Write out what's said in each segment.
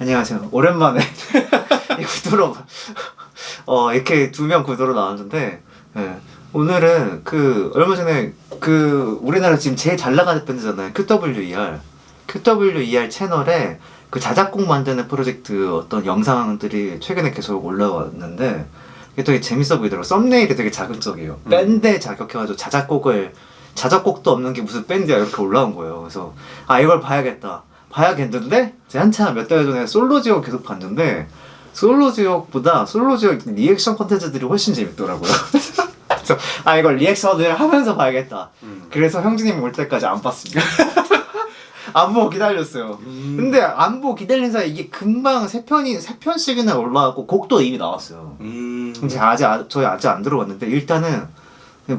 안녕하세요. 오랜만에 이 구도로 이렇게 두 명 구도로 나왔는데 네. 오늘은 얼마 전에 우리나라 지금 제일 잘 나가는 밴드잖아요. QWER 채널에 그 자작곡 만드는 프로젝트 어떤 영상들이 최근에 계속 올라왔는데 이게 되게 재밌어 보이더라고요. 썸네일이 되게 자극적이에요. 밴드에 자격해가지고 자작곡도 없는 게 무슨 밴드야 이렇게 올라온 거예요. 그래서 이걸 봐야겠는데 제가 한참 몇 달 전에 솔로지옥 계속 봤는데 솔로지옥보다 솔로지옥 리액션 콘텐츠들이 훨씬 재밌더라고요. 그래서 이걸 리액션을 하면서 봐야겠다. 그래서 형제님 올 때까지 안 봤습니다. 안 보고 기다렸어요. 근데 안 보고 기다린 사이 이게 금방 세 편씩이나 올라왔고 곡도 이미 나왔어요. 근데 저희 아직 안 들어봤는데 일단은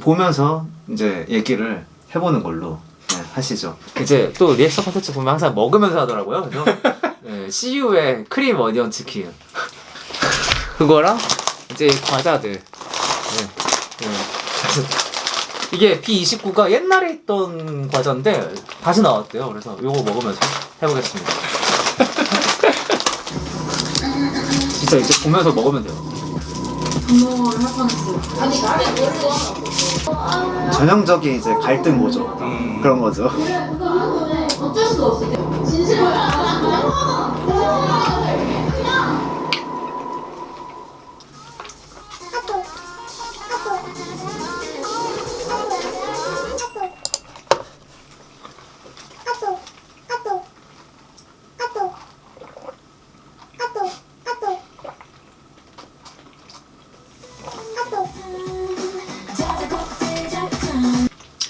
보면서 이제 얘기를 해보는 걸로 하시죠. 이제 또 리액션 콘텐츠 보면 항상 먹으면서 하더라고요. 그래서 CU의 크림 어니언 치킨 그거랑 이제 과자들. 이게 B29가 옛날에 있던 과자인데 다시 나왔대요. 그래서 요거 먹으면서 해보겠습니다. 진짜 이제 보면서 먹으면 돼요. 전형적인 이제 갈등 모죠. 그런 거죠. 어쩔 수가 없어. 진실을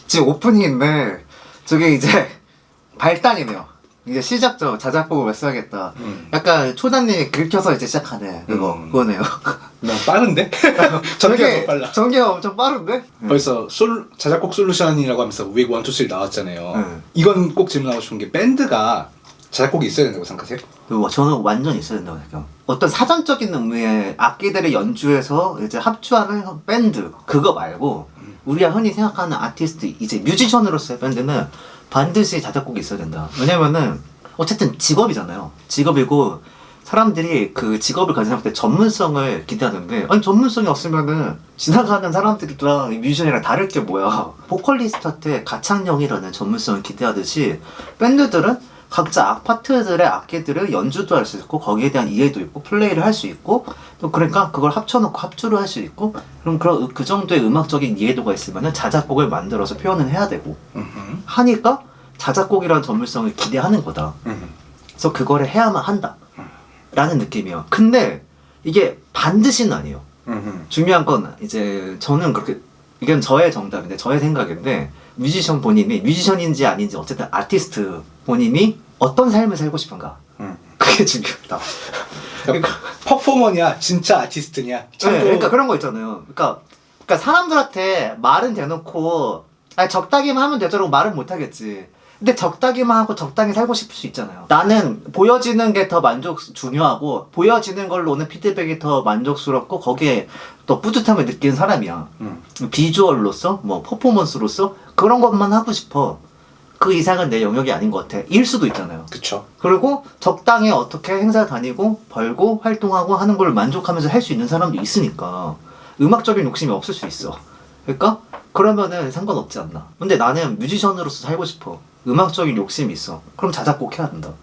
지금 오프닝인데 저게 이제 발단이네요. 이제 시작죠. 자작곡을 왜 써야겠다. 약간 초단님이 긁혀서 이제 시작하네. 그거네요. 난 빠른데? 전개가 너무 빨라. 전개가 엄청 빠른데? 벌써 자작곡 솔루션이라고 하면서 윅 1, 2, 3 나왔잖아요. 이건 꼭 질문하고 싶은 게 밴드가 자작곡이 있어야 된다고 생각하세요? 저는 완전 있어야 된다고 생각해요. 어떤 사전적인 의미의 악기들의 연주에서 이제 합주하는 밴드 그거 말고 우리가 흔히 생각하는 아티스트 이제 뮤지션으로서의 밴드는 반드시 자작곡이 있어야 된다. 왜냐면은 어쨌든 직업이잖아요. 직업이고 사람들이 그 직업을 가진 사람한테 전문성을 기대하는데 전문성이 없으면은 지나가는 사람들이랑 뮤지션이랑 다를 게 뭐야. 보컬리스트한테 가창력이라는 전문성을 기대하듯이 밴드들은 각자 파트들의 악기들을 연주도 할 수 있고 거기에 대한 이해도 있고 플레이를 할 수 있고 또 그러니까 그걸 합쳐놓고 합주를 할 수 있고 그럼 그 정도의 음악적인 이해도가 있으면 자작곡을 만들어서 표현을 해야 되고 하니까 자작곡이라는 전문성을 기대하는 거다. 그래서 그거를 해야만 한다 라는 느낌이에요. 근데 이게 반드시는 아니에요. 중요한 건 이제 저는 그렇게 이건 저의 정답인데 저의 생각인데 뮤지션 본인이 뮤지션인지 아닌지 어쨌든 아티스트 본인이 어떤 삶을 살고 싶은가 그게 중요하다. 그러니까 퍼포머냐 진짜 아티스트냐. 네, 그러니까 그런 거 있잖아요. 그러니까 사람들한테 말은 대놓고 적당히만 하면 되도록 말은 못 하겠지. 근데 적당히만 하고 적당히 살고 싶을 수 있잖아요. 나는 보여지는 게 더 중요하고 보여지는 걸로 오는 피드백이 더 만족스럽고 거기에 또 뿌듯함을 느끼는 사람이야. 비주얼로서 뭐 퍼포먼스로서 그런 것만 하고 싶어. 그 이상은 내 영역이 아닌 것 같아. 일 수도 있잖아요. 그쵸. 그리고 적당히 어떻게 행사 다니고 벌고 활동하고 하는 걸 만족하면서 할 수 있는 사람도 있으니까 음악적인 욕심이 없을 수 있어. 그러니까 그러면은 상관없지 않나. 근데 나는 뮤지션으로서 살고 싶어. 음악적인 욕심이 있어. 그럼 자작곡 해야 된다.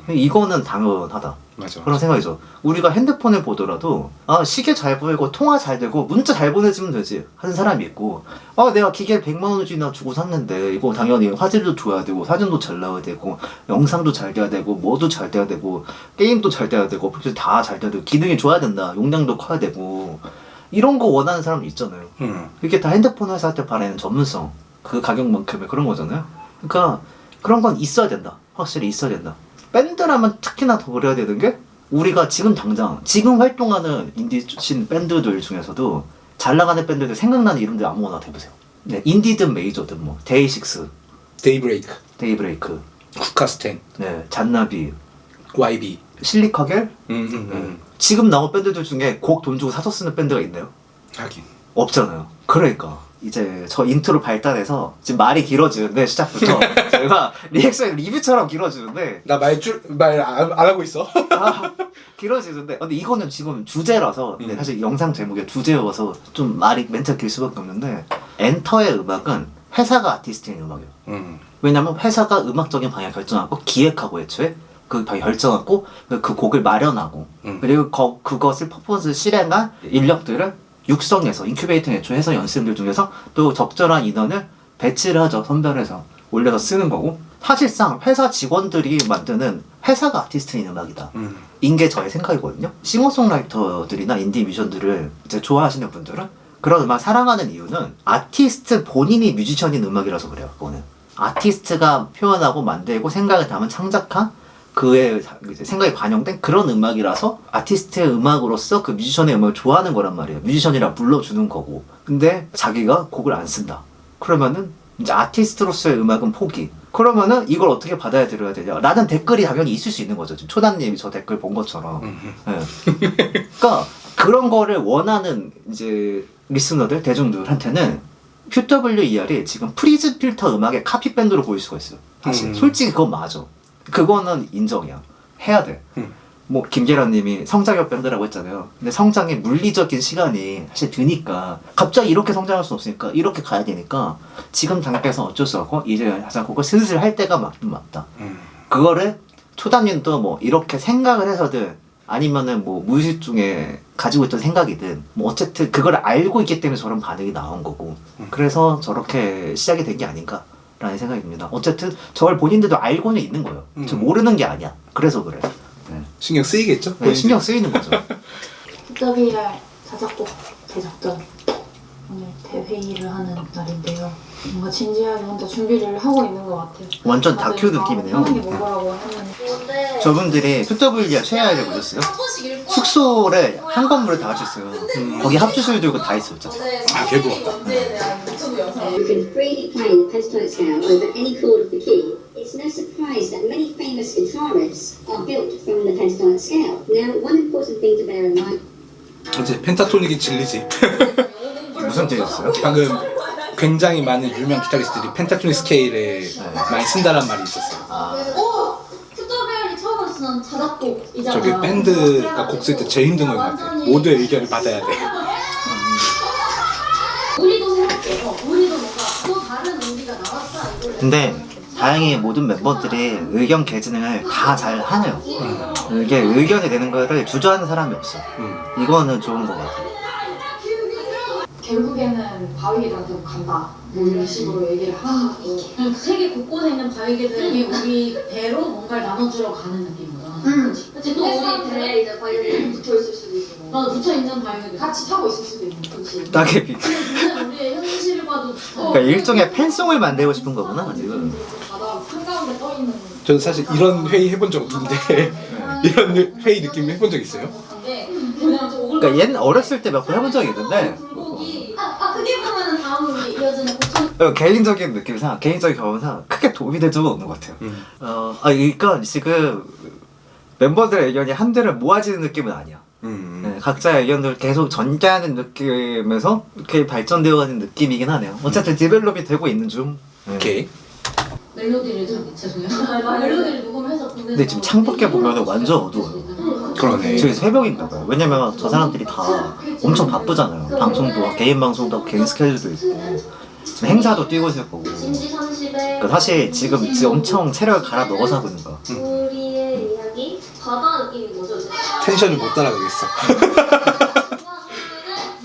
이거는 당연하다. 맞아. 그런 생각이죠. 우리가 핸드폰을 보더라도 시계 잘 보이고 통화 잘 되고 문자 잘 보내주면 되지 하는 사람이 있고 내가 기계 100만 원어치나 주고 샀는데 이거 당연히 화질도 좋아야 되고 사진도 잘 나와야 되고 영상도 잘 돼야 되고 뭐도 잘 돼야 되고 게임도 잘 돼야 되고 다 잘 돼야 되고 기능이 좋아야 된다. 용량도 커야 되고 이런 거 원하는 사람이 있잖아요. 이게 다 핸드폰 회사한테 바라는 전문성 그 가격만큼의 그런 거잖아요. 그러니까 그런 건 있어야 된다. 확실히 있어야 된다. 밴드라면 특히나 더 그래야 되는 게 우리가 지금 활동하는 인디씬 밴드들 중에서도 잘 나가는 밴드들 생각나는 이름들 아무거나 대보세요. 네, 인디든 메이저든 뭐 데이식스, 데이브레이크, 쿠카스텐, 네, 잔나비, YB, 실리카겔. 지금 나온 밴드들 중에 곡 돈 주고 사서 쓰는 밴드가 있나요? 하긴 없잖아요. 그러니까 이제 저 인트로 발달해서 지금 말이 길어지는데 시작부터 제가 리액션 리뷰처럼 길어지는데 나 말 안 하고 있어. 아, 길어지는데 근데 이거는 지금 주제라서 근데 사실 영상 제목이 주제여서 좀 말이 멘트가 길 수밖에 없는데 엔터의 음악은 회사가 아티스트인 음악이에요. 왜냐면 회사가 음악적인 방향 결정하고 기획하고 애초에 그 방향 결정하고 그 곡을 마련하고 그리고 그것을 퍼포먼스 실행한 인력들을 육성해서 인큐베이팅 애초해서 연습생들 중에서 또 적절한 인원을 배치를 하죠. 선별해서 올려서 쓰는 거고 사실상 회사 직원들이 만드는 회사가 아티스트인 음악이다. 인게 저의 생각이거든요. 싱어송라이터들이나 인디 뮤지션들을 이제 좋아하시는 분들은 그런 음악 사랑하는 이유는 아티스트 본인이 뮤지션인 음악이라서 그래요. 그거는 아티스트가 표현하고 만들고 생각을 담은 창작한 그의 이제 생각이 반영된 그런 음악이라서 아티스트의 음악으로서 그 뮤지션의 음악을 좋아하는 거란 말이에요. 뮤지션이라 불러주는 거고. 근데 자기가 곡을 안 쓴다. 그러면은 이제 아티스트로서의 음악은 포기. 그러면은 이걸 어떻게 받아들여야 되냐? 라는 댓글이 당연히 있을 수 있는 거죠. 지금 초단님이 저 댓글 본 것처럼. 네. 그러니까 그런 거를 원하는 이제 리스너들, 대중들한테는 QWER이 지금 프리즘 필터 음악의 카피 밴드로 보일 수가 있어요. 사실 솔직히 그건 맞아. 그거는 인정이야. 해야 돼. 뭐 김계란님이 성장형 밴드라고 했잖아요. 근데 성장의 물리적인 시간이 사실 드니까 갑자기 이렇게 성장할 수 없으니까 이렇게 가야 되니까 지금 단계에서 어쩔 수 없고 이제 자작곡을 슬슬 할 때가 맞다. 그거를 초단님도 뭐 이렇게 생각을 해서든 아니면은 뭐 무의식 중에 가지고 있던 생각이든 뭐 어쨌든 그걸 알고 있기 때문에 저런 반응이 나온 거고 그래서 저렇게 시작이 된 게 아닌가 라는 생각입니다. 어쨌든 저걸 본인들도 알고는 있는 거예요. 저 모르는 게 아니야. 그래서 그래. 네. 신경 쓰이겠죠? 네, 신경 쓰이는 거죠. QWER 자작곡 제작전 오늘 대회의를 하는 날인데요. 뭔가 진지하게 혼자 준비를 하고 있는 것 같아요. 완전 다들 다큐 느낌이네요. 편하게 뭐라고 하면 저분들이 QWER 최하위를 보셨어요? 숙소를 한 건물에 다 갖췄어요. 거기 합주술 들고 다 있었죠. 아, 개부럽다. You can freely play the pentatonic scale over any chord of the key. It's no surprise that many famous guitarists are built from the pentatonic scale. Now, one important thing to bear in mind. 이제 펜타토닉이 진리지. 무슨 뜻이었어요? 방금 굉장히 많은 유명 기타리스트들이 펜타토닉 스케일에 많이 쓴다란 말이 있었어요. 오! QWER이 처음으로 쓰는 자작곡이잖아요. 저게 밴드가 곡 쓸 때 제일 힘든 거인 것 같아요. 모두의 의견을 받아야 돼. 우리도 생각해요. 우리도 뭔가 또 다른 의미가 나왔다 이걸. 근데 다행히 모든 멤버들이 의견 개진을 다 잘 하네요. 이게 의견이 되는 거를 주저하는 사람이 없어. 이거는 좋은 것 같아요. 결국에는 바위개들한테 간다. 뭐 이런 식으로 얘기를 하고 세계 곳곳에 있는 바위개들이 우리 배로 뭔가를 나눠주러 가는 느낌이잖아. 그치? 또 우리 배에 이제 바위개들이 붙어있을 수도 있고 맞아, 붙어있는 바위개들 같이 타고 있을 수도 있고 그치? 따개비. 우리의 현실과도 그러니까 일종의 팬송을 만들고 싶은 거구나 지금. 바다 한가운데 떠있는 저는 사실 이런 회의 해본 적 없는데 이런 회의 느낌 해본 적 있어요? 건데 그냥 좀 오글 그러니까 옛 어렸을 때 몇 번 해본 적이 있는데 그게 보면은 다음 우리 이어지는 고천 개인적인 느낌상, 개인적인 경험상 크게 도움이 된 적은 없는 것 같아요. 그러니까 지금 멤버들의 의견이 한대를 모아지는 느낌은 아니야. 네, 각자의 의견을 계속 전개하는 느낌에서 이렇게 발전되어가는 느낌이긴 하네요. 어쨌든 디벨롭이 되고 있는 중. 네. 오케이. 멜로디를 죄송해요. 멜로디를 녹음해서 근데 지금 창밖에 보면 완전 어두워요. 그러네. 저기 새벽인가 봐요. 왜냐면 저 사람들이 다 엄청 바쁘잖아요. 방송도 개인 방송도 하고 개인 스케줄도 있고 행사도 뛰고 있을 거고. 진지 30에 그러니까 사실 지금 엄청 체력을 갈아 넣어서 하고 있는 거야. 우리의 이야기 바다 느낌인 거죠. 텐션을 못 따라가겠어.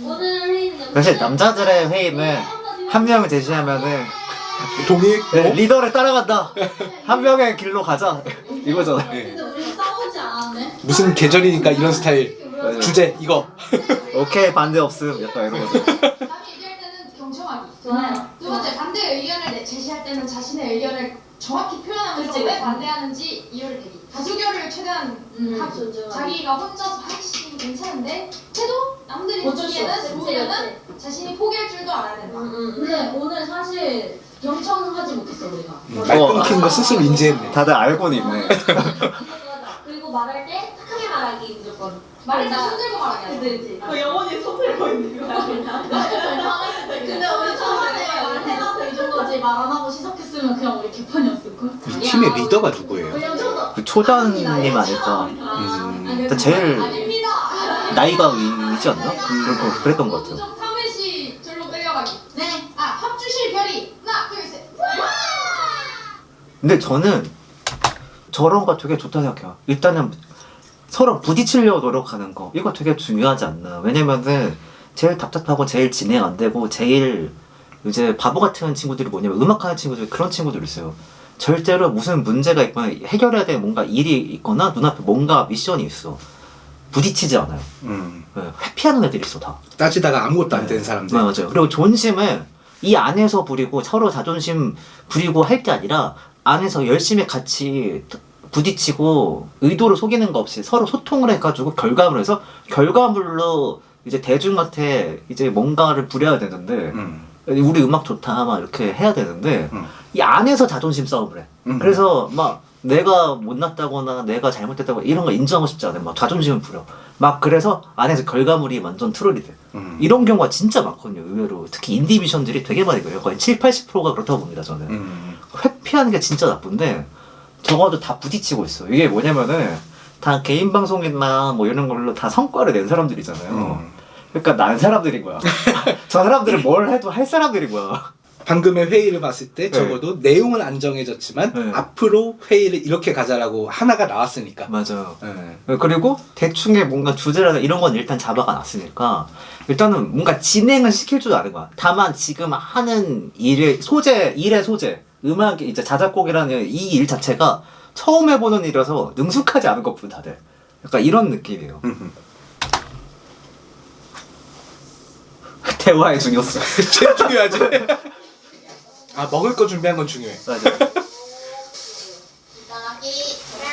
오늘 회의는 사실 남자들의 회의는 한 명을 제시하면은 동의? 네, 리더를 따라간다. 한 명의 길로 가자. 이거잖아. 네. 근데 우리 싸우지 않았네. 무슨 계절이니까 이런 스타일. 주제 이거. 오케이 반대 없음. 약간 이런 거죠. 남이 얘기할 때는 경청하기. 좋아요. 두 번째, 반대 의견을 제시할 때는 자신의 의견을 정확히 표현하면서 그치, 왜 그치. 반대하는지 이유를 대기. 다수결을 최대한 하기. 존중하기. 자기가 혼자서 하기 괜찮은데 해도 남들이 어쩔 수 보기에는 없어. 보면은 자신이 포기할 줄도 알아야 된다. 근데 오늘 사실 경청하지 못했어 우리가. 말 끊긴 거 스스로 인지했네. 다들 알고는 있네. 그리고 말할 때 착하게 말하기 무조건. 말을 다 손들고 말하게. 그치. 영원히 손 들고 있는 거야. 근데 우리 처음에 말해놔서 이 정도지 말 안 하고 시작했으면 그냥 우리 개판이었을걸? 이 팀의 리더가 누구예요? 그냥 좀 그 초단님 아닐까. 일단 제일 아닙니다. 나이가 위지 않나? 그랬던 것 같아요. 우정 3회시 절로 끌려가기. 네. 아 합주실 별이 하나 둘 셋. 근데 저는 저런 거 되게 좋다 생각해요. 일단은 서로 부딪히려고 노력하는 거 이거 되게 중요하지 않나. 왜냐면은 제일 답답하고 제일 진행 안 되고 제일 이제 바보 같은 친구들이 뭐냐면 음악하는 친구들 그런 친구들 있어요. 절대로 무슨 문제가 있거나 해결해야 될 뭔가 일이 있거나 눈앞에 뭔가 미션이 있어. 부딪히지 않아요. 네, 회피하는 애들이 있어 다. 따지다가 아무것도 안 되는 사람들. 네, 맞아요. 그리고 존심은 이 안에서 부리고 서로 자존심 부리고 할 게 아니라 안에서 열심히 같이 부딪히고 의도를 속이는 거 없이 서로 소통을 해가지고 결과물을 해서 결과물로 이제 대중한테 이제 뭔가를 부려야 되는데 우리 음악 좋다 막 이렇게 해야 되는데 이 안에서 자존심 싸움을 해. 그래서 막 내가 못났다거나 내가 잘못했다고 이런 거 인정하고 싶지 않아. 막 자존심을 부려. 막 그래서 안에서 결과물이 완전 트롤이 돼. 이런 경우가 진짜 많거든요. 의외로 특히 인디 뮤지션들이 되게 많이 그래요. 거의 7~80%가 그렇다고 봅니다. 저는. 회피하는 게 진짜 나쁜데 적어도 다 부딪히고 있어. 이게 뭐냐면은 다 개인 방송이나 뭐 이런 걸로 다 성과를 낸 사람들이잖아요. 그러니까 난 사람들인 거야. 저 사람들은 뭘 해도 할 사람들인 거야. 방금의 회의를 봤을 때 적어도 내용은 안 정해졌지만 네. 앞으로 회의를 이렇게 가자라고 하나가 나왔으니까. 맞아요. 네. 그리고 대충의 뭔가 주제라든 이런 건 일단 잡아가 놨으니까 일단은 뭔가 진행을 시킬 줄 아는 거야. 다만 지금 하는 일의 소재, 음악이 이제 자작곡이라는 이 일 자체가 처음 해보는 일이라서 능숙하지 않은 것뿐 다들. 약간 이런 느낌이에요. 대화의 중요성. 제일 중요하지. 아 먹을 거 준비한 건 중요해. 맞아.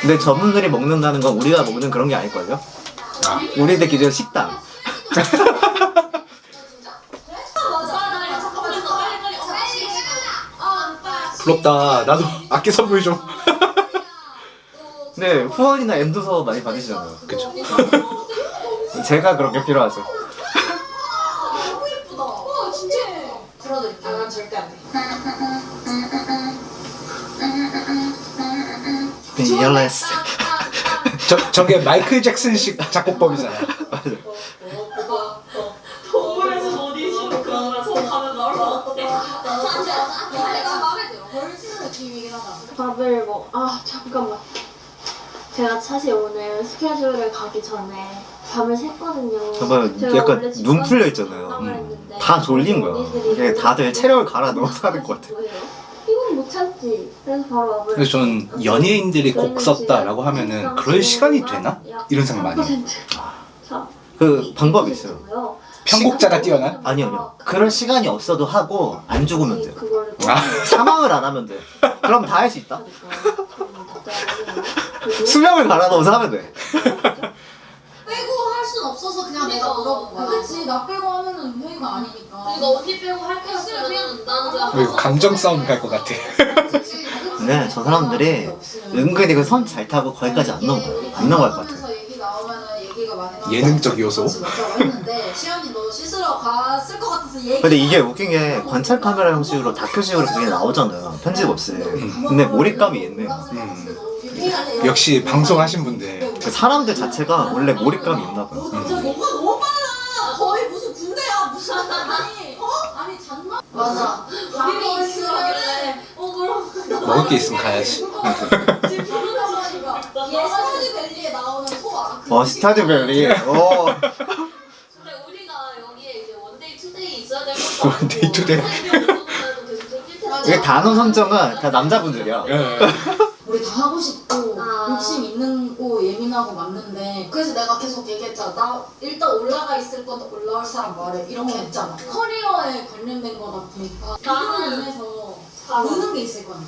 근데 저분들이 먹는다는 건 우리가 먹는 그런 게 아닐걸요? 우리들 기준 식당. 부럽다. 나도 악기 선물 좀. 근데 후원이나 엔도서 많이 받으시잖아요. 그쵸. 제가 그런 게 필요하죠. 들어드릴게요. 난 절대 안 돼. Fearless. 저게 마이클 잭슨식 작곡법이잖아. 동물에서 어디서 그런 손 가면 나올 것 같아. 내가 마음에 들어. 벌써 느낌이긴 하다. 밥을 잠깐만. 제가 사실 오늘 스케줄을 가기 전에 밤을 샜거든요. 저봐요. 제가 약간 원래 집 눈 가서 풀려 있잖아요. 장담을 했는데 다 졸린 거야. 언니들이 이게 다들 체력을 갈아 넣어서 하는 것 같아. 뭐예요? 이건 못 참지. 그래서 바로 와버렸어요. 그래서 전 연예인들이 곡 썼다라고 하면은 그럴 시간이 되나? 이런 생각 많이 해요. 그 방법이 있어요. 편곡자가 뛰어나? 아니요. 그럴 시간이 없어도 하고 안 죽으면 돼요. 그거를 사망을 안 하면 돼. 그럼 다 할 수 있다. 수명을 갈아 넣어서 하면 돼. 빼고 할 순 없어서 그냥 내가 물어본 거야. 그치 나 빼고 하면은 회의가 아니니까. 그러니까 언니 빼고 할 게 없으면 나는 그냥 왜 감정 싸움 갈 것 같아. 근데 저 사람들이 은근히 그 선 잘 타고 거기까지 안 넘어가요. 안 넘어갈 것 같아. 하면서 얘기 나오면은 얘기가 많이 나와서 예능적 요소. 맞다고 했는데 시연이 너 씻으러 갔을 것 같아서 얘기. 근데 이게 웃긴 게 관찰 카메라 형식으로 다큐식으로 그게 나오잖아요. 편집 없이. 근데 몰입감이 있네. 역시 방송하신 분들. 그 사람들 자체가 원래 몰입감이 있나 봐요. 진짜 너가 너무 빨라. 거의 무슨 군대야 무슨 아니 아니 잔나? 맞아. 밥이 있으면은 그럼 먹을 게 있으면 가야지. 지금 부르는 얘 스타듀밸리에 나오는 소 알아? 스타듀밸리. 근데 우리가 여기에 이제 원데이 투데이 있어야 될 것도 같고 원데이 투데이. 이게 단어 선정은 다 남자분들이야. 우리 다 하고 싶고 아. 욕심 있는 거 예민하고 맞는데 그래서 내가 계속 얘기했잖아. 나 일단 올라가 있을 거다 올라올 사람 말해 이렇게 했잖아. 커리어에 관련된 거다 보니까 이걸로 인해서 느는 게 있을 거야.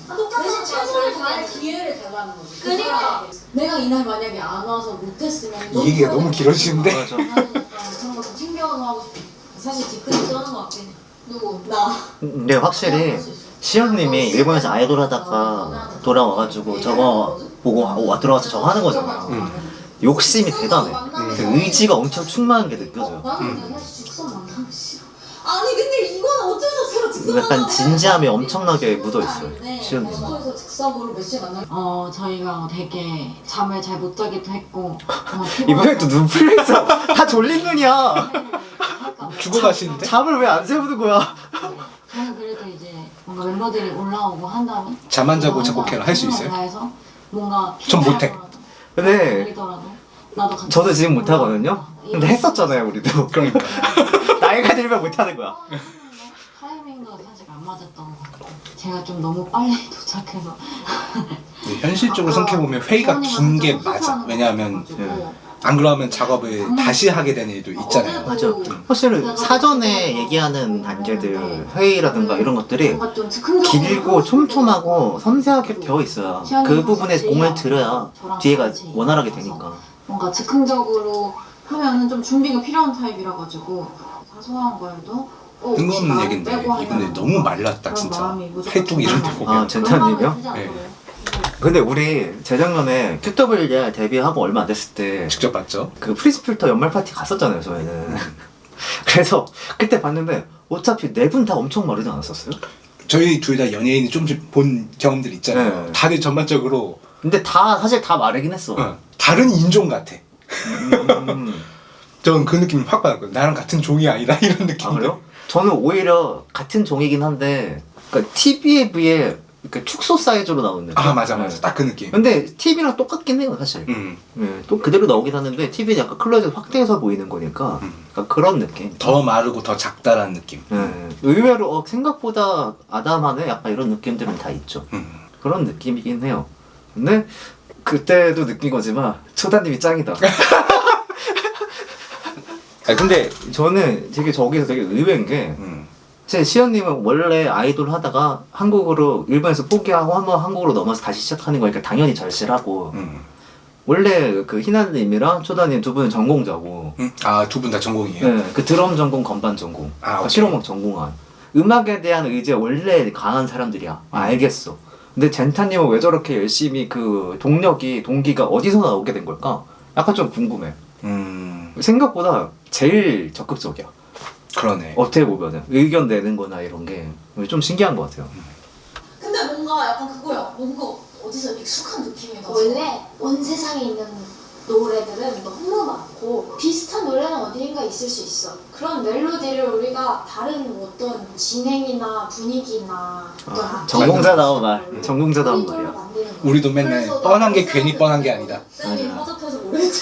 대신 최선을 다할 기회를 달라는 거지. 그 사람에게. 내가 이날 만약에 안 와서 못했으면 이 얘기가 너무 길어지는데. 맞아. 그런 거 좀 챙겨가고 싶어. 사실 뒤끝이 쩌는 거 같긴 해. 누구? 나. 근데 확실히 시연님이 일본에서 아이돌 하다가 돌아와가지고 저거 보고 들어가서 저거 하는 거잖아요. 욕심이 대단해. 그 의지가 엄청 충만한 게 느껴져요. 나는 사실 직선 만나면 싫어. 아니 근데 이거는 어쩔 수 없어요. 직선 약간 진지함이 엄청나게 묻어있어요. 시연님. 숙소에서 즉석으로 몇 시에 만나? 저희가 되게 잠을 잘 못 자기도 했고 이번에 또 눈 풀려있어. 다 졸린 눈이야. 죽어가시는데? 잠을 왜 안 세우는 거야? 저는 그래도 이제 뭔가 멤버들이 올라오고 한 다음에 잠 안 자고 작곡회를 할 수 있어요? 해서 뭔가 전 못해. 근데 들리더라도 나도 같이 저도 지금 못하거든요? 근데 했었잖아요 우리도. 그러니까. 나이가 들면 못하는 거야. 타이밍도 사실 안 맞았던 것 같고 제가 좀 너무 빨리 도착해서 근데 현실적으로 생각해보면 회의가 긴 게 맞아. 왜냐하면 안 그러면 작업을 다시 하게 되는 일도 있잖아요. 맞아. 사실은 사전에 얘기하는 단계들, 회의라든가 이런 것들이 뭔가 좀 즉흥적으로 길고 촘촘하고 섬세하게 되어 있어요. 그 부분에 공을 들여야 뒤에가 원활하게 되니까. 뭔가 즉흥적으로 하면은 좀 준비가 필요한 타입이라 가지고 사소한 걸도 뜬금없는 얘긴데 이분들 너무 말랐다 진짜. 팔뚝 이런 데 보면. 아, 젠타님이요? 네. 근데 우리 재작년에 QWR 데뷔하고 얼마 안 됐을 때 직접 봤죠? 그 프리스필터 연말 파티 갔었잖아요 저희는. 그래서 그때 봤는데 어차피 네 분 다 엄청 마르지 않았었어요? 저희 둘 다 연예인이 좀씩 본 경험들 있잖아요. 네. 다들 전반적으로 근데 다 사실 다 마르긴 했어. 다른 인종 같아. 음. 저는 그 느낌을 확 받았거든요. 나랑 같은 종이 아니다 이런 느낌. 아 그래요? 저는 오히려 같은 종이긴 한데 그러니까 TV에 비해 그러니까 축소 사이즈로 나오는 느낌. 아 맞아 딱 그 느낌. 근데 TV랑 똑같긴 해요 사실. 네, 또 그대로 나오긴 하는데 TV는 약간 클로즈에서 확대해서 보이는 거니까 약간 그런 느낌. 더 마르고 더 작다라는 느낌. 네, 의외로 생각보다 아담하네 약간 이런 느낌들은 다 있죠. 그런 느낌이긴 해요. 근데 그때도 느낀 거지만 초다님이 짱이다. 아니, 근데 저는 되게 저기서 되게 의외인 게 사실 시연님은 원래 아이돌 하다가 한국으로 일본에서 포기하고 한번 한국으로 넘어서 다시 시작하는 거니까 당연히 절실하고 원래 그 희나님이랑 초다님 두 분은 전공자고 아 두 분 다 전공이에요? 네, 그 드럼 전공 건반 전공 그러니까 실용음악 전공한 음악에 대한 의지가 원래 강한 사람들이야. 알겠어. 근데 젠타님은 왜 저렇게 열심히 그 동기가 어디서 나오게 된 걸까? 약간 좀 궁금해. 생각보다 제일 적극적이야. 그러네. 어떻게 보면은 의견 내는 거나 이런 게 좀 신기한 것 같아요. 근데 뭔가 약간 그거야. 뭔가 어디서 익숙한 느낌이 나서. 원래 온 세상에 있는 노래들은 너무 많고 비슷한 노래는 어디인가 있을 수 있어. 그런 멜로디를 우리가 다른 어떤 진행이나 분위기나 어떤 악기 전공자 나온 말. 전공자 나온 말이야. 만드는 거야. 우리도 맨날 뻔한 게 괜히 뻔한 게 아니다. 쌤이 맞아. 허접해서 모르겠지.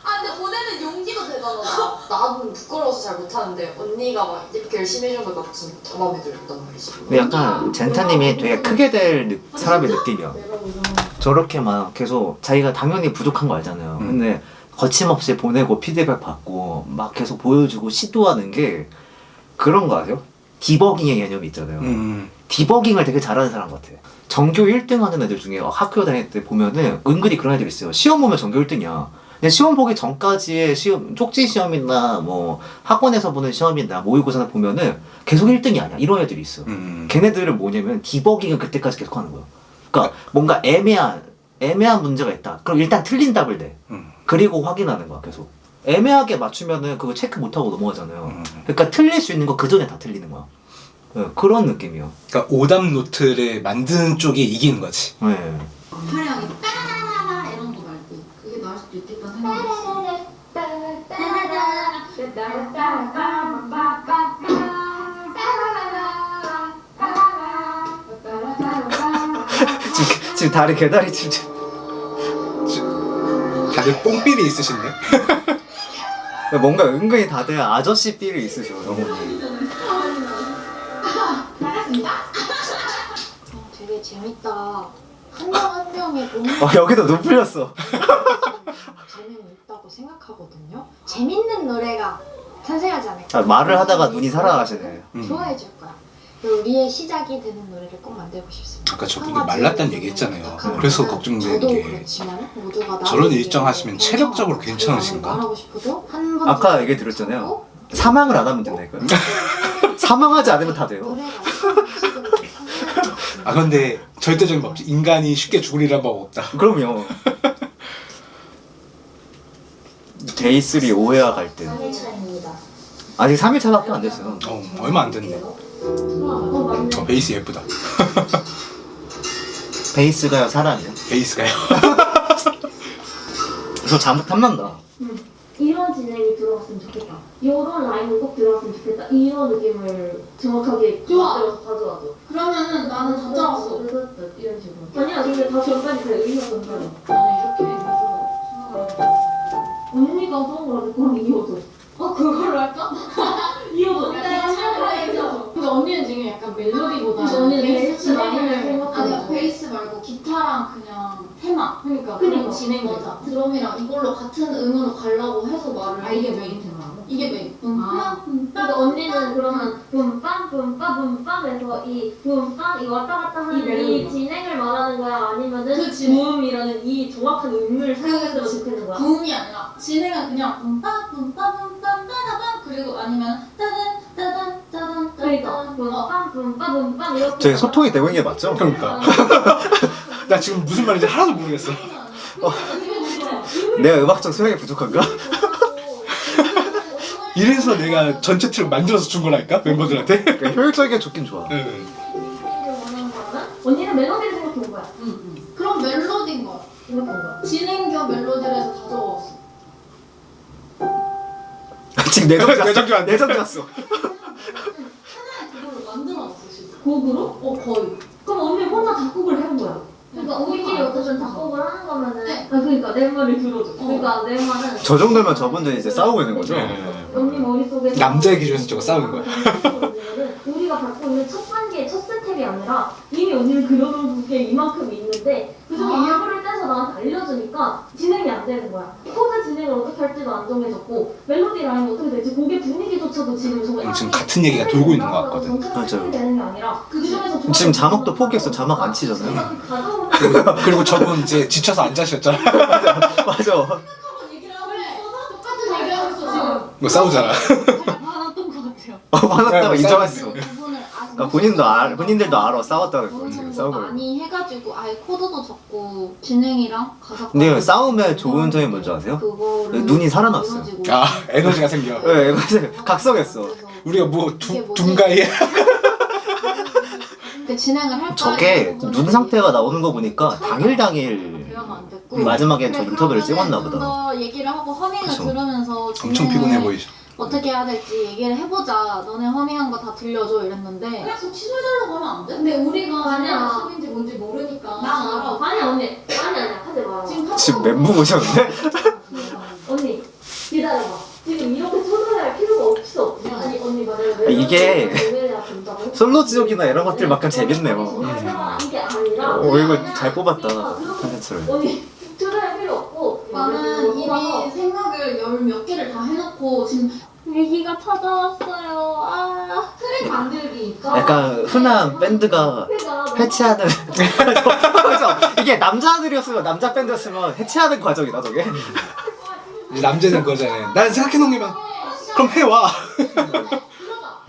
아 근데 보내는 용기도 대단하다. 나도 부끄러워서 잘 못하는데 언니가 막 이렇게 열심히 해준 거 무슨 더 마음에 들었단 말이지. 근데 약간 젠타님이 되게 크게 될 사람의 느낌이야. 저렇게 막 계속 자기가 당연히 부족한 거 알잖아요. 근데 거침없이 보내고 피드백 받고 막 계속 보여주고 시도하는 게 그런 거 아세요? 디버깅의 개념이 있잖아요. 디버깅을 되게 잘하는 사람 같아. 전교 1등 하는 애들 중에 학교 다닐 때 보면은 은근히 그런 애들 있어요. 시험 보면 전교 1등이야. 근데 시험 보기 전까지의 시험, 쪽지 시험이나 뭐 학원에서 보는 시험이나 모의고사나 보면은 계속 1등이 아니야. 이런 애들이 있어. 걔네들은 뭐냐면 디버깅을 그때까지 계속 하는 거야. 그러니까 뭔가 애매한 문제가 있다. 그럼 일단 틀린 답을 내. 그리고 확인하는 거야 계속. 애매하게 맞추면은 그거 체크 못하고 넘어가잖아요. 그러니까 틀릴 수 있는 거 그 전에 다 틀리는 거야. 네, 그런 느낌이요. 그러니까 오답 노트를 만드는 쪽이 이기는 거지. 네. 화려하게 따라라라 이런 거 말고 그게 나을 수도 있겠다 생각했어. 지금 다리 개다리 진짜. 다들 뽕삘이 있으신데? 뭔가 은근히 다들 아저씨 삘이 있으셔. 영혼이. 되게 재밌다. 한 명 한 명의 본인 여기도 눈 풀렸어. 재미는 있다고 생각하거든요. 재밌는 노래가 탄생하지 않을까. 말을 하다가 눈이 살아가시네. 좋아해 줄 거야. 그리고 우리의 시작이 되는 노래를 꼭 만들고 싶습니다. 아까 저분이 말랐다는 얘기 했잖아요. 그래서 걱정되는 저도 게 그렇지만 모두가 저런 일정 하시면 체력적으로 괜찮으신가? 말하고 싶어도 한 번 아까 얘기 드렸잖아요. 사망을 안 하면 된다니까요. 사망하지 않으면 다 돼요. 노래가 있으면 지금 탄생할 것 같습니다. 아 근데 절대적인 법칙. 인간이 쉽게 죽으리란 법 없다. 그럼요. 데이3 오해와 갈등. 3일차입니다. 아직 3일차밖에 안 됐어요. 얼마 안 됐네. 베이스 예쁘다. 베이스가요, 사람이요? 베이스가요. 저 잠 탐난다. 이런 진행이 들어갔으면 좋겠다. 이런 라인은 꼭 들어갔으면 좋겠다. 이런 느낌을 정확하게 좋아. 만들어서 가져와줘. 그러면은 나는 다 짜왔어. 이런 식으로. 아니야, 근데 다 전반이 그래. 의미가 전반이야. 나는 이렇게 해가지고 언니가 좋은 거라도 그럼 이어줘. 그걸로 할까? 이어줘. 근데 약간 차라리 근데 언니는 지금 약간 멜로디보다 그치, 언니는 베이스 베이스 라인을 라인을 생각하는 아니 베이스 말고 기타랑 그냥 테마. 그러니까 그러니까. 그런 진행 맞아. 드럼이랑 이걸로 같은 음으로 가려고 해서 말을. 아 이게 메인 테마라고? 이게 메인. 아. 그러니까 언니는 그러면 붐빰 붐빰 붐빰에서 이 붐빰 이거 왔다 갔다 하는 이 진행을 말하는 거야? 아니면은 그 진행. 붐이라는 이 정확한 음을 사용해서 좋겠는 거야? 부음이 아니라 진행은 그냥 뿜빰 그리고 아니면 따단 따단 그러니까 붐빰 붐빰 붐빰 이렇게 저희 소통이 되고 있는 게 맞죠? 그러니까. 나 지금 무슨 말인지 하나도 모르겠어. 내가 음악적 소양이 부족한가? 이래서 내가 전체 트랙 만들어서 준 거라니까 멤버들한테. 그러니까 효율적이게 좋긴 좋아. 응. 언니는 멜로디를 생각해 온 거야. 그럼 멜로디인 거야. 생각해 온 거야. 진행 겸 멜로디를 해서 다 적어왔어. 지금 내정지 내정지 왔네. 내정지 왔어. 하나의 그걸로 만들어놨어 지금. 곡으로? 거의. 그럼 언니 혼자 작곡을 해온 거야. 그러니까 우리끼리 어쨌든 작곡을 하는 거면은 그러니까 내 말을 들어줘. 그러니까 내 말은 저 정도면 저분들 이제 싸우고 있는 거죠? 언니 머릿속에 남자의 기준에서 저거 싸우는 거야. 우리가 갖고 있는 첫 단계의 첫 스텝이 아니라 이미 언니는 그려놓은 게 이만큼 있는데 그중에 일부를 떼서 나한테 알려주니까 진행이 안 되는 거야. 코드 진행을 어떻게 할지도 안 정해졌고 멜로디 라인이 어떻게 될지 곡의 분위기조차도 지금 정말 지금 같은 얘기가 돌고 있는 것 같거든. 맞아요. 되는 게 아니라 그중에서 지금 자막도 포기했어. 자막 안 치잖아요. 그리고 저분 이제 지쳐서 안 자셨잖아. 맞아. 얘기를 하고 있어. 똑같은 얘기를 하고 있어 지금. 뭐 싸우잖아. 화났던 것 같아요. 화났다고 네, 인정했어. 부분을 그러니까 본인들도 알아. 싸웠다는 걸. 지금 어느 싸우고. 정도 많이 해가지고 아예 코드도 적고 진행이랑 가사. 근데 싸우면 좋은 점이 뭔지 아세요? 그거를 눈이 살아났어요. 보여지고 아 에너지가 생겨. 네, 맞아요. 각성했어. 우리가 뭐 이게 뭐지? 둔가이야. 그 진행을 할까? 저게 눈 상태가 나오는 거 보니까 당일 배워가 안 됐고 마지막에 저 그래, 인터뷰를 그러면은 찍었나 좀 보다. 더 얘기를 하고 허밍을 그쵸. 들으면서 엄청 진행을 피곤해 보이죠. 어떻게 해야 될지 얘기를 해보자. 너네 허밍한 거 다 들려줘 이랬는데 계속 취소해달라고 하면 안 돼? 근데 우리가 아니야. 수빈지 뭔지 모르니까. 난 알아. 아니야 언니 아니야 하지 마. 지금 멘붕 오셨는데? 언니 기다려봐. 지금 이렇게 초조해할 필요가 없어. 아니 언니 맞아요. 이게 멜로디가 된다고? 솔로 지옥이나 이런 것들만큼 재밌네요. 이게 아니라 이거 잘 뽑았다. 컨텐츠를. 언니 초조할 필요 없고 나는 이미 생각을 열 몇 개를 다 해놓고 지금 얘기가 찾아왔어요. 아. 트랙 만들기. 약간 흔한 밴드가 해체하는 맞아. 이게 남자들이었으면 남자 밴드였으면 해체하는 과정이다 저게. 이제 남자는 거잖아요. 난 생각해놓은 게 막. 그럼 해와.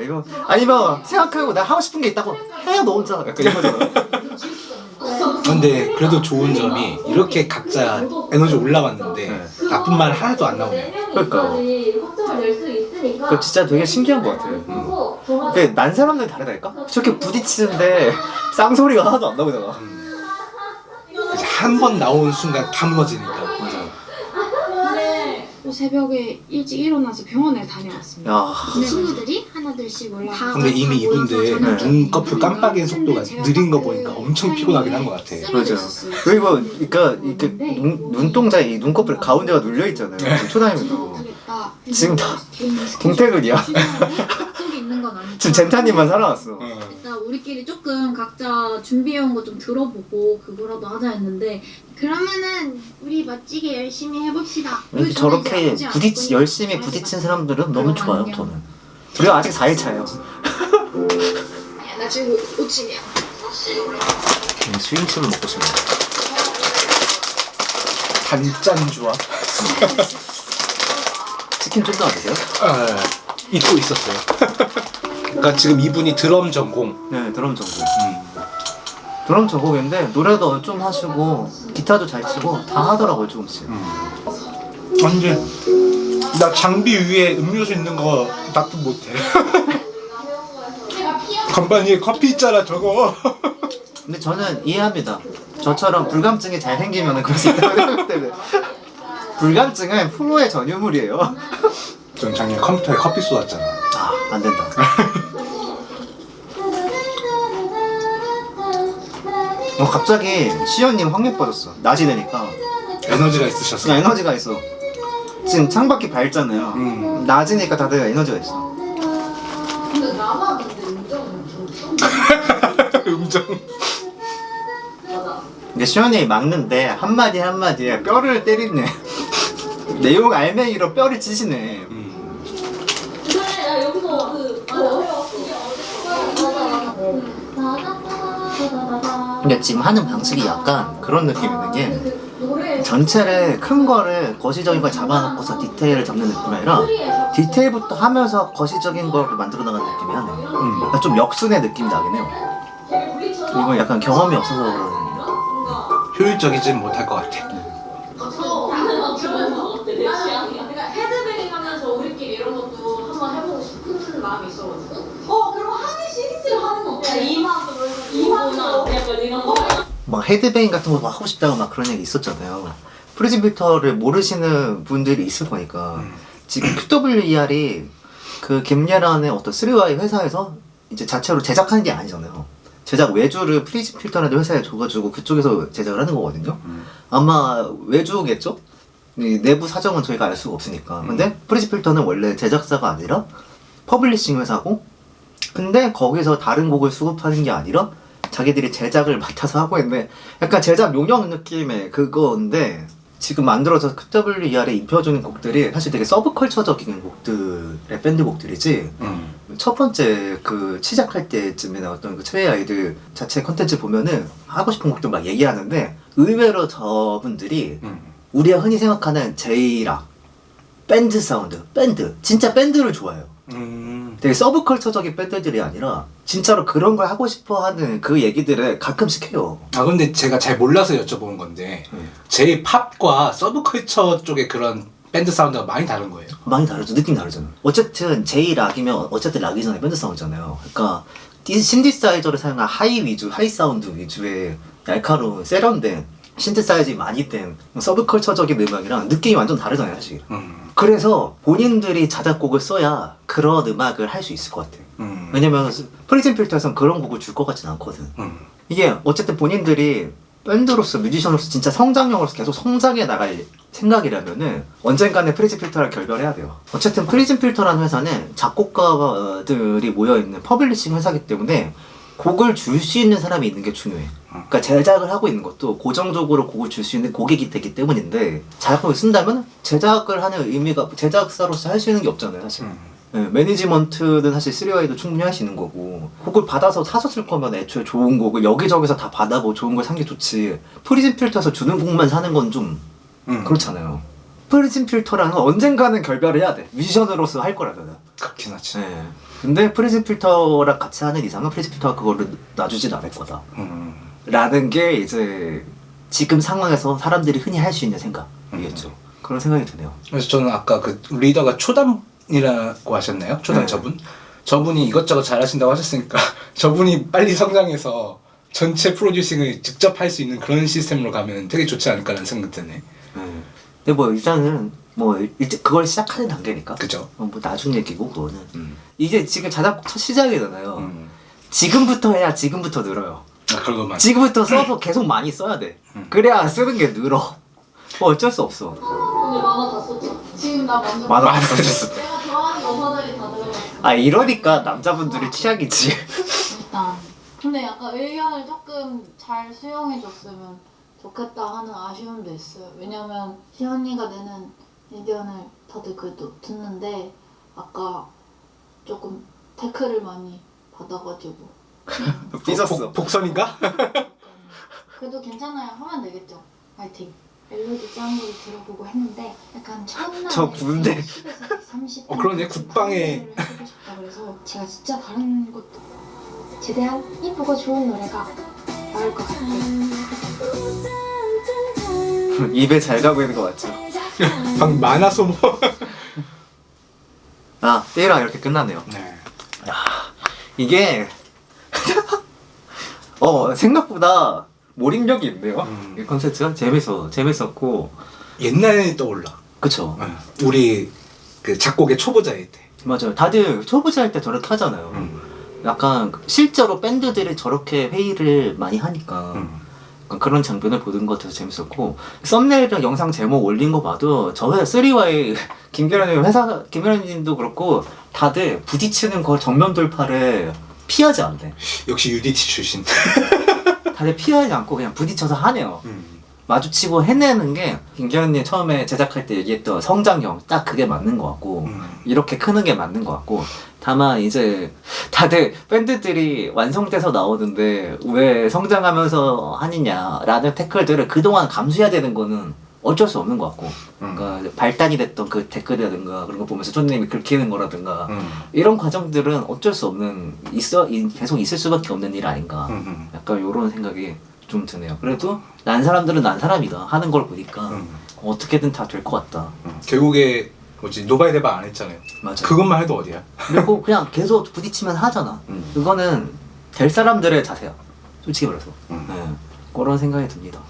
이거 아니면 생각하고 나 하고 싶은 게 있다고 해요 너 혼자 약간 이거잖아. 근데 그래도 좋은 점이 이렇게 각자 에너지 올라왔는데 나쁜 말 하나도 안 나오네. 그러니까. 확정을 낼 수 있으니까. 그거 진짜 되게 신기한 것 같아요. 근데 난 사람들 다르다니까? 저렇게 부딪히는데 쌍소리가 하나도 안 나오잖아. 한 번 나온 순간 다 무너지니까. 맞아. 새벽에 일찍 일어나서 병원을 다녀왔습니다. 야. 친구들이 하나둘씩 올라. 근데 이미 이분들 눈꺼풀 깜빡이는 속도가 느린 거 보니까 엄청 피곤하긴 한 것 같아. 맞아요. 그리고 그러니까 이렇게 눈동자 이 눈꺼풀 가운데가 눌려 있잖아요. 초다니면서 지금 다 동태근이야. 속에 있는 건 아니고. 지금 젠타님만 살아났어. 일단 우리끼리 조금 각자 준비해온 거 좀 들어보고 그거라도 하자 했는데 그러면은 우리 멋지게 열심히 해봅시다. 그리고 저는 저렇게 이제 아직 안 열심히 끝났고 부딪힌 사람들은 너무 좋아요. 안녕. 저는. 우리가 아직 4일차예요. 야, 나 지금 5층이야. 스윙칩을 먹고 싶네. 단짠 좋아. 치킨 좀 더 안 드세요? 잊고 있었어요. 그러니까 지금 이분이 드럼 전공. 네, 드럼 전공. 드럼 저곡인데 노래도 좀 하시고 기타도 잘 치고 다 하더라고요 조금씩. 안돼. 나 장비 위에 음료수 있는 거 납득 못해. 건반 위에 커피 있잖아 저거. 근데 저는 이해합니다. 저처럼 불감증이 잘 생기면 그럴 수 있다고 생각하기 때문에. 불감증은 프로의 전유물이에요. 전 작년에 컴퓨터에 커피 쏟았잖아. 아, 안 된다. 갑자기 시연님 확 예뻐졌어. 낮이 되니까. 에너지가 있으셨어. 그냥 에너지가 있어. 지금 창밖이 밝잖아요. 낮이니까 다들 에너지가 있어. 근데 나만 근데 음정은 좀 음정. 근데 시연이 막는데 한마디 한마디에 뼈를 때리네. 내용 알맹이로 뼈를 찌시네. 그래 나 여기서 그 근데 지금 하는 방식이 약간 그런 느낌 있는 게 전체를 큰 거를 거시적인 걸 잡아놓고서 디테일을 잡는 느낌이 아니라 디테일부터 하면서 거시적인 걸 만들어 나가는 느낌이 하네. 그러니까 좀 역순의 느낌이 나긴 해요. 이건 약간 경험이 없어서 그런가? 효율적이진 못할 것 같아. 그러니까 헤드뱅잉 하면서 우리끼리 이런 것도 한번 해보고 싶은 마음이 있어가지고 그럼 하는 시리즈를 하는 거 어때? 이만으로 약간 이런 거 막 헤드뱅잉 같은 거 막 하고 싶다고 막 그런 얘기 있었잖아요. 프리즘 필터를 모르시는 분들이 있을 거니까 지금 QWER이 그 김예란의 어떤 3Y 회사에서 이제 자체로 제작하는 게 아니잖아요. 제작 외주를 프리즘 필터라는 회사에 줘가지고 그쪽에서 제작을 하는 거거든요. 아마 외주겠죠? 이 내부 사정은 저희가 알 수가 없으니까. 근데 프리즘 필터는 원래 제작사가 아니라 퍼블리싱 회사고, 근데 거기서 다른 곡을 수급하는 게 아니라 자기들이 제작을 맡아서 하고 있는 약간 제작 용역 느낌의 그거인데, 지금 만들어서 QWER에 입혀주는 곡들이 사실 되게 서브컬처적인 곡들의 밴드 곡들이지. 첫 번째 그 시작할 때쯤에 나왔던 그 최애 아이들 자체 컨텐츠 보면은 하고 싶은 곡들 막 얘기하는데, 의외로 저분들이 우리가 흔히 생각하는 제이락, 밴드 사운드, 밴드, 진짜 밴드를 좋아해요. 되게 서브컬처적인 밴드들이 아니라 진짜로 그런 걸 하고 싶어 하는 그 얘기들을 가끔씩 해요. 아 근데 제가 잘 몰라서 여쭤보는 건데 J-팝과 서브컬처 쪽의 그런 밴드 사운드가 많이 다른 거예요? 많이 다르죠. 느낌 다르잖아. 어쨌든 제이락이면 어쨌든 락이잖아요. 밴드 사운드잖아요. 그러니까 신디사이저를 사용한 하이 위주, 하이 사운드 위주의 날카로운 세련된 신디사이저가 많이 된 서브컬처적인 음악이랑 느낌이 완전 다르잖아요, 사실. 그래서 본인들이 자작곡을 써야 그런 음악을 할 수 있을 것 같아요. 왜냐면 프리즘 필터에선 그런 곡을 줄 것 같진 않거든. 이게 어쨌든 본인들이 밴드로서, 뮤지션으로서 진짜 성장용으로서 계속 성장해 나갈 생각이라면은 언젠가는 프리즘 필터를 결별해야 돼요. 어쨌든 프리즘 필터라는 회사는 작곡가들이 모여있는 퍼블리싱 회사이기 때문에 곡을 줄 수 있는 사람이 있는 게 중요해. 그러니까 제작을 하고 있는 것도 고정적으로 곡을 줄 수 있는 고객이 되기 때문인데, 자작곡을 쓴다면 제작을 하는 의미가, 제작사로서 할 수 있는 게 없잖아요, 사실. 네, 매니지먼트는 사실 3Y도 충분히 할 수 있는 거고, 곡을 받아서 사서 쓸 거면 애초에 좋은 곡을 여기저기서 다 받아보고 좋은 걸 산 게 좋지, 프리즘 필터에서 주는 곡만 사는 건 좀 그렇잖아요. 프리즘 필터랑은 언젠가는 결별을 해야 돼. 뮤지션으로서 할 거라면. 그렇긴 하지. 네. 근데 프리즘 필터랑 같이 하는 이상은 프리즘 필터가 그거를 놔주진 않을 거다. 라는 게 이제 지금 상황에서 사람들이 흔히 할 수 있는 생각이겠죠. 그런 생각이 드네요. 그래서 저는 아까 그 리더가 초담이라고 하셨나요? 초담 네. 저분이 이것저것 잘하신다고 하셨으니까 저분이 빨리 성장해서 전체 프로듀싱을 직접 할 수 있는 그런 시스템으로 가면 되게 좋지 않을까라는 생각 드네. 근데 뭐 일단은 뭐 이제 그걸 시작하는 단계니까. 그죠. 뭐 나중 얘기고 그거는. 이게 지금 자작곡 첫 시작이잖아요. 지금부터 해야 지금부터 늘어요. 아 그런 것만. 지금부터 써서 계속 많이 써야 돼. 그래야 쓰는 게 늘어. 뭐 어쩔 수 없어. 오늘 만화 다 썼죠? 지금 나 완전 만화 썼어. 내가 좋아하는 영화들이 다 들어갔어. 아 이러니까 남자분들이 취향이지. 일단 근데 약간 의견을 조금 잘 수용해줬으면 좋겠다 하는 아쉬움도 있어요. 왜냐면 시언니가 내는 의견을 다들 그래도 듣는데 아까 조금 태클을 많이 받아가지고 삐졌어. 복선인가? 그래도 괜찮아요. 하면 되겠죠. 파이팅. 멜로디 짠 걸 들어보고 했는데 약간 첫날 저 군대. 10에서 30. 그러네. 국방에 해보고 싶다 그래서 제가 진짜 다른 것도 최대한 이쁘고 좋은 노래가 나을 것 같아. 입에 잘 가고 있는 거 맞죠? 방 만화 소모. 아 1화 이렇게 끝났네요. 네. 이게 생각보다 몰입력이 있네요. 이 컨셉트가 재밌었고 옛날에 떠올라. 그쵸. 우리 그 작곡의 초보자일 때. 맞아요. 다들 초보자 할 때 저렇게 하잖아요. 약간 실제로 밴드들이 저렇게 회의를 많이 하니까 약간 그런 장면을 보는 것 같아서 재밌었고 썸네일이랑 영상 제목 올린 거 봐도 저 회사 3Y 김연아님도 그렇고 다들 부딪히는 거 정면 돌파를 피하지 않대. 역시 UDT 출신. 다들 피하지 않고 그냥 부딪혀서 하네요. 마주치고 해내는 게 김기현님 처음에 제작할 때 얘기했던 성장형 딱 그게 맞는 것 같고 이렇게 크는 게 맞는 것 같고 다만 이제 다들 밴드들이 완성돼서 나오는데 왜 성장하면서 하느냐라는 태클들을 그동안 감수해야 되는 거는 어쩔 수 없는 것 같고 그러니까 발단이 됐던 그 댓글이라든가 그런 거 보면서 존님이 긁히는 거라든가 이런 과정들은 어쩔 수 없는 계속 있을 수밖에 없는 일 아닌가 약간 이런 생각이 좀 드네요. 그래도 난 사람들은 난 사람이다 하는 걸 보니까 어떻게든 다 될 것 같다. 결국에 뭐지 노바이데바 안 했잖아요. 맞아. 그것만 해도 어디야? 그리고 그냥 계속 부딪히면 하잖아. 그거는 될 사람들의 자세야. 솔직히 말해서. 네. 그런 생각이 듭니다.